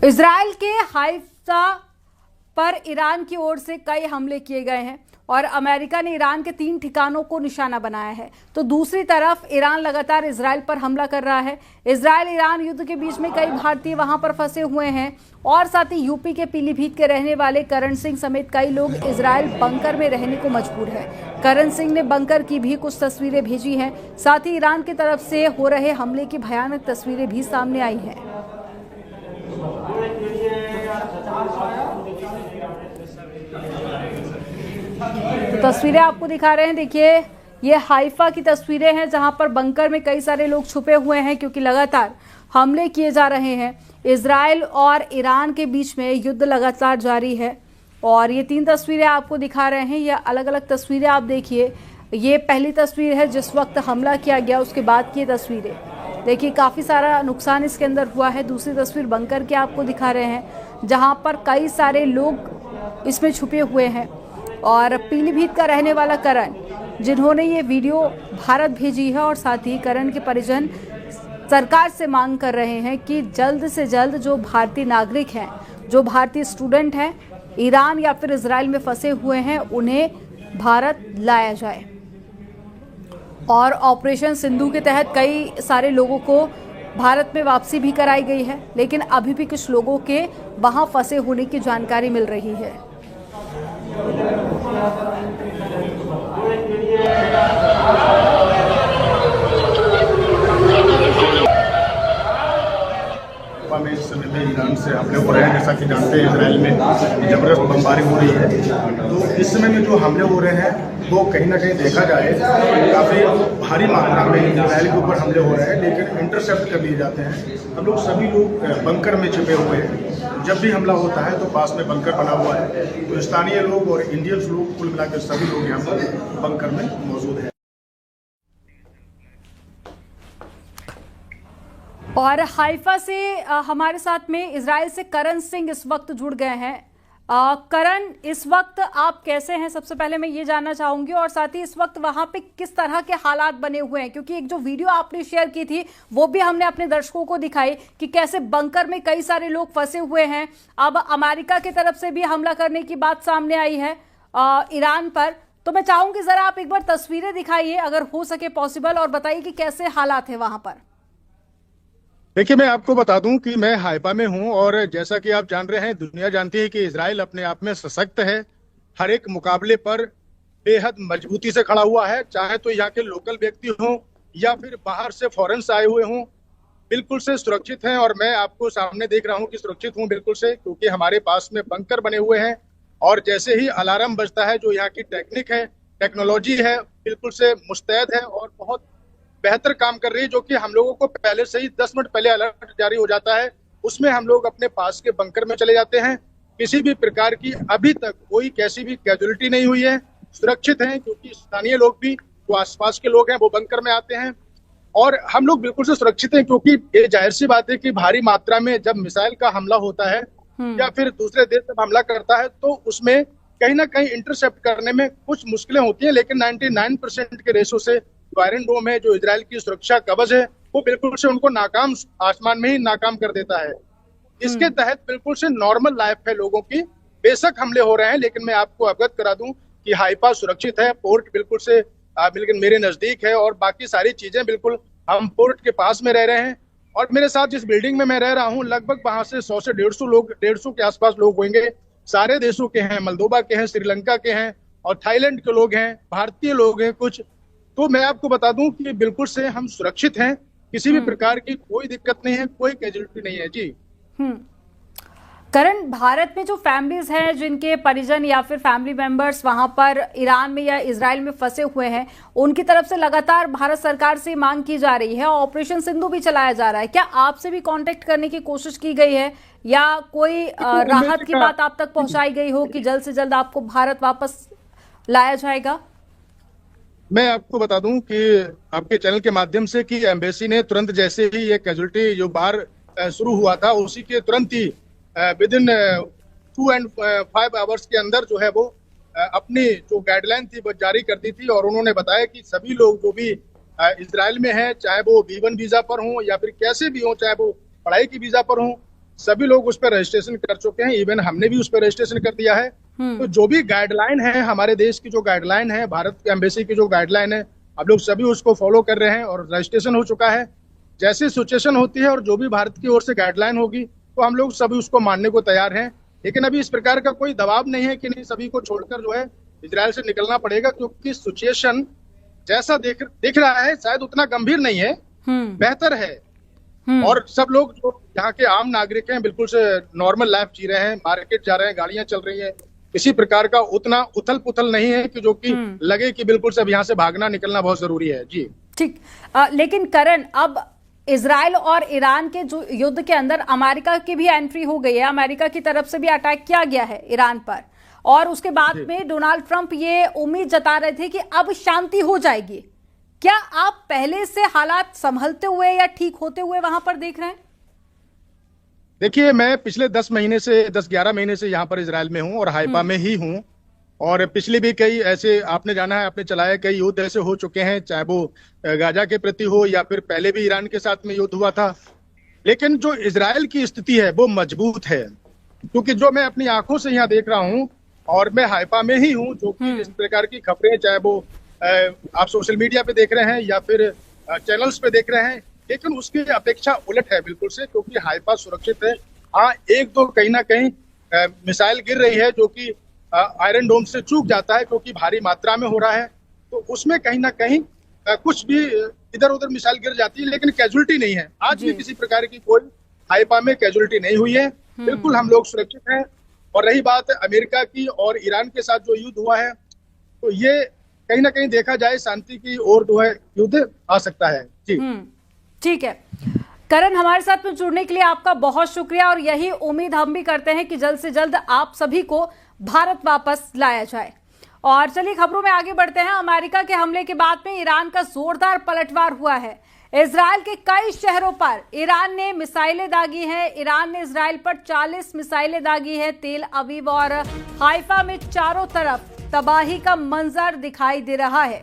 Israel के Haifa पर Iran की ओर से कई हमले किए गए हैं और अमेरिका ने ईरान के 3 ठिकानों को निशाना बनाया है। तो दूसरी तरफ ईरान लगातार इजराइल पर हमला कर रहा है। इजराइल ईरान युद्ध के बीच में कई भारतीय वहां पर फंसे हुए हैं और साथ ही यूपी के पीलीभीत के रहने वाले करण सिंह समेत कई लोग इजराइल बंकर में रहने को मजबूर है। करण सिंह ने बंकर की भी कुछ तस्वीरें भेजी हैं। साथ ही ईरान की तरफ से हो रहे हमले की भयानक तस्वीरें भी सामने आई हैं। तो तस्वीरें आपको दिखा रहे हैं। देखिए, ये हाइफा की तस्वीरें हैं जहां पर बंकर में कई सारे लोग छुपे हुए हैं क्योंकि लगातार हमले किए जा रहे हैं। इजराइल और ईरान के बीच में युद्ध लगातार जारी है और ये 3 तस्वीरें आपको दिखा रहे हैं। ये अलग अलग तस्वीरें आप देखिए। ये पहली तस्वीर है जिस वक्त हमला किया गया, उसके बाद की तस्वीरें देखिए, काफ़ी सारा नुकसान इसके अंदर हुआ है। दूसरी तस्वीर बंकर के आपको दिखा रहे हैं जहां पर कई सारे लोग इसमें छुपे हुए हैं। और पीलीभीत का रहने वाला करण, जिन्होंने ये वीडियो भारत भेजी है, और साथ ही करण के परिजन सरकार से मांग कर रहे हैं कि जल्द से जल्द जो भारतीय नागरिक हैं, जो भारतीय स्टूडेंट हैं ईरान या फिर इजराइल में फंसे हुए हैं, उन्हें भारत लाया जाए। और ऑपरेशन सिंधु के तहत कई सारे लोगों को भारत में वापसी भी कराई गई है, लेकिन अभी भी कुछ लोगों के वहां फंसे होने की जानकारी मिल रही है। में इस समय में ईरान से हमले हो रहे हैं। जैसा कि जानते हैं, इजराइल में जबरदस्त बमबारी हो रही है। तो इस समय में जो हमले हो रहे हैं वो कहीं ना कहीं देखा जाए काफ़ी भारी मात्रा में इजराइल के ऊपर हमले हो रहे हैं, लेकिन इंटरसेप्ट कर लिए जाते हैं। हम लोग सभी लोग बंकर में छिपे हुए हैं। जब भी हमला होता है तो पास में बंकर बना हुआ है, तो स्थानीय लोग और इंडियंस लोग कुल मिलाकर सभी लोग यहाँ पर बंकर में मौजूद हैं। और हाइफा से हमारे साथ में इजराइल से करण सिंह इस वक्त जुड़ गए हैं। करण, इस वक्त आप कैसे हैं, सबसे पहले मैं ये जानना चाहूंगी, और साथ ही इस वक्त वहां पे किस तरह के हालात बने हुए हैं, क्योंकि एक जो वीडियो आपने शेयर की थी वो भी हमने अपने दर्शकों को दिखाई कि कैसे बंकर में कई सारे लोग फंसे हुए हैं। अब अमेरिका की तरफ से भी हमला करने की बात सामने आई है ईरान पर। तो मैं चाहूंगी जरा आप एक बार तस्वीरें दिखाइए अगर हो सके पॉसिबल, और बताइए कि कैसे हालात है वहां पर। देखिए, मैं आपको बता दूं कि मैं हाइफा में हूं, और जैसा कि आप जान रहे हैं, दुनिया जानती है कि इजराइल अपने आप में सशक्त है। हर एक मुकाबले पर बेहद मजबूती से खड़ा हुआ है, चाहे तो यहाँ के लोकल व्यक्ति हों या फिर बाहर से फॉरेन से आए हुए हों, बिल्कुल से सुरक्षित हैं। और मैं आपको सामने देख रहा हूं कि सुरक्षित हूं बिल्कुल से, क्योंकि हमारे पास में बंकर बने हुए हैं। और जैसे ही अलार्म बजता है, जो यहाँ की टेक्निक है, टेक्नोलॉजी है, बिल्कुल से मुस्तैद है और बहुत बेहतर काम कर रही है। जो कि हम लोगों को पहले से ही 10 मिनट पहले अलर्ट जारी हो जाता है, उसमें हम लोग अपने पास के बंकर में चले जाते हैं। किसी भी प्रकार की अभी तक कोई कैसी भी कैजुअलिटी नहीं हुई है, सुरक्षित हैं, क्योंकि स्थानीय लोग भी, जो आसपास के लोग हैं, वो बंकर में आते हैं। और हम लोग बिल्कुल से सुरक्षित हैं, क्योंकि ये जाहिर सी बात है कि भारी मात्रा में जब मिसाइल का हमला होता है या फिर दूसरे देश जब हमला करता है, तो उसमें कहीं ना कहीं इंटरसेप्ट करने में कुछ मुश्किलें होती हैं। लेकिन 99% के रेशो से जो आयरन डोम है, जो इजराइल की सुरक्षा कवच है, वो बिल्कुल से उनको नाकाम, आसमान में ही नाकाम कर देता है। इसके तहत बिल्कुल से नॉर्मल लाइफ है लोगों की। बेशक हमले हो रहे हैं, लेकिन मैं आपको अवगत करा दूं कि हाइफा सुरक्षित है। पोर्ट बिल्कुल से बिल्कुल मेरे नजदीक है, और बाकी सारी चीजें बिल्कुल, हम पोर्ट के पास में रह रहे हैं। और मेरे साथ जिस बिल्डिंग में मैं रह रहा हूँ, लगभग वहां से 100 से 150 लोग, 150 के आसपास लोग होंगे। सारे देशों के हैं, मोल्दोवा के हैं, श्रीलंका के हैं, और थाईलैंड के लोग हैं, भारतीय लोग हैं कुछ। तो मैं आपको बता दूं कि बिल्कुल से हम सुरक्षित हैं, किसी भी प्रकार की कोई दिक्कत नहीं है, कोई कैजुअलिटी नहीं है जी। करण, भारत में जो फैमिलीज हैं, जिनके परिजन या फिर फैमिली मेंबर्स वहां पर ईरान में या इजराइल में फंसे हुए हैं, उनकी तरफ से लगातार भारत सरकार से मांग की जा रही है, ऑपरेशन सिंधु भी चलाया जा रहा है। क्या आपसे भी कांटेक्ट करने की कोशिश की गई है, या कोई राहत की बात आप तक पहुंचाई गई हो कि जल्द से जल्द आपको भारत वापस लाया जाएगा? मैं आपको बता दूं कि आपके चैनल के माध्यम से कि एम्बेसी ने तुरंत, जैसे ही ये कैजुअलिटी जो बाहर शुरू हुआ था, उसी के तुरंत ही विद इन 2 and 5 आवर्स के अंदर जो है वो अपनी जो गाइडलाइन थी वो जारी कर दी थी। और उन्होंने बताया कि सभी लोग जो भी इजराइल में हैं, चाहे वो B1 वीजा पर हों या फिर कैसे भी हों, चाहे वो पढ़ाई की वीजा पर हों, सभी लोग उस पर रजिस्ट्रेशन कर चुके हैं, इवन हमने भी उस पर रजिस्ट्रेशन कर दिया है। तो जो भी गाइडलाइन है, हमारे देश की जो गाइडलाइन है, भारत की एम्बेसी की जो गाइडलाइन है, हम लोग सभी उसको फॉलो कर रहे हैं और रजिस्ट्रेशन हो चुका है। जैसी सिचुएशन होती है और जो भी भारत की ओर से गाइडलाइन होगी तो हम लोग सभी उसको मानने को तैयार हैं। लेकिन अभी इस प्रकार का कोई दबाव नहीं है कि नहीं सभी को छोड़कर जो है इजराइल से निकलना पड़ेगा, क्योंकि सिचुएशन जैसा दिख रहा है शायद उतना गंभीर नहीं है, बेहतर है। और सब लोग जो यहाँ के आम नागरिक हैं बिल्कुल से नॉर्मल लाइफ जी रहे हैं, मार्केट जा रहे हैं, गाड़ियां चल रही हैं। किसी प्रकार का उतना उथल पुथल नहीं है कि जो कि लगे कि बिल्कुल सब यहाँ से भागना निकलना बहुत जरूरी है। जी ठीक। लेकिन करण, अब इजराइल और ईरान के जो युद्ध के अंदर अमेरिका की भी एंट्री हो गई है, अमेरिका की तरफ से भी अटैक किया गया है ईरान पर, और उसके बाद में डोनाल्ड ट्रंप ये उम्मीद जता रहे थे कि अब शांति हो जाएगी। क्या आप पहले से हालात संभलते हुए या ठीक होते हुए वहां पर देख रहे हैं? देखिए, मैं पिछले 10-11 महीने से यहाँ पर इजराइल में हूँ और हाइफा में ही हूँ। और पिछले भी कई ऐसे आपने जाना है, आपने चलाया, कई युद्ध ऐसे हो चुके हैं, चाहे वो गाजा के प्रति हो या फिर पहले भी ईरान के साथ में युद्ध हुआ था। लेकिन जो इजराइल की स्थिति है वो मजबूत है, क्योंकि जो मैं अपनी आंखों से यहाँ देख रहा हूँ और मैं हाइफा में ही हूँ, जो कि इस प्रकार की खबरें चाहे वो आप सोशल मीडिया पे देख रहे हैं या फिर चैनल्स पे देख रहे हैं, लेकिन उसकी अपेक्षा उलट है बिल्कुल से, क्योंकि हाइफा सुरक्षित है। हाँ, एक दो कहीं ना कहीं मिसाइल गिर रही है जो कि आयरन डोम से चूक जाता है, क्योंकि भारी मात्रा में हो रहा है, तो उसमें कहीं ना कहीं कुछ भी इधर उधर मिसाइल गिर जाती है, लेकिन कैजुअलिटी नहीं है। आज भी किसी प्रकार की कोई हाइफा में कैजुअलिटी नहीं हुई है, बिल्कुल हम लोग सुरक्षित हैं। और रही बात अमेरिका की और ईरान के साथ जो युद्ध हुआ है, तो ये कहीं ना कहीं देखा जाए शांति की ओर जो है युद्ध आ सकता है। जी ठीक है करण, हमारे साथ में जुड़ने के लिए आपका बहुत शुक्रिया, और यही उम्मीद हम भी करते हैं कि जल्द से जल्द आप सभी को भारत वापस लाया जाए। और चलिए खबरों में आगे बढ़ते हैं। अमेरिका के हमले के बाद में ईरान का जोरदार पलटवार हुआ है। इजराइल के कई शहरों पर ईरान ने मिसाइलें दागी हैं। ईरान ने इजराइल पर 40 मिसाइलें दागी हैं। तेल अवीव और हाइफा में चारों तरफ तबाही का मंजर दिखाई दे रहा है।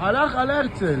הלך על הרצל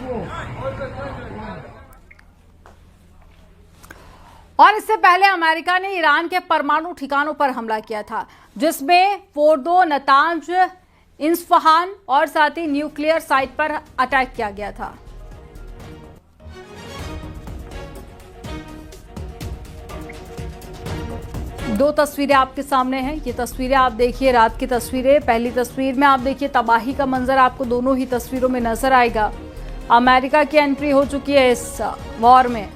פה। और इससे पहले अमेरिका ने ईरान के परमाणु ठिकानों पर हमला किया था, जिसमें फोर्डो, नतांज, इस्फहान और साथ ही न्यूक्लियर साइट पर अटैक किया गया था। दो तस्वीरें आपके सामने हैं। ये तस्वीरें आप देखिए, रात की तस्वीरें। पहली तस्वीर में आप देखिए तबाही का मंजर आपको दोनों ही तस्वीरों में नजर आएगा। अमेरिका की एंट्री हो चुकी है इस वॉर में,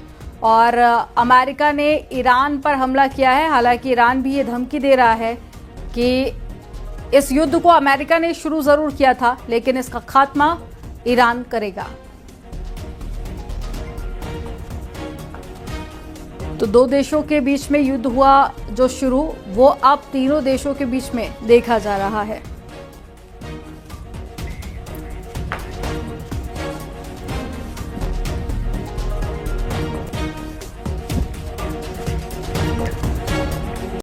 और अमेरिका ने ईरान पर हमला किया है। हालांकि ईरान भी ये धमकी दे रहा है कि इस युद्ध को अमेरिका ने शुरू जरूर किया था, लेकिन इसका खात्मा ईरान करेगा। तो दो देशों के बीच में युद्ध हुआ जो शुरू, वो अब तीनों देशों के बीच में देखा जा रहा है।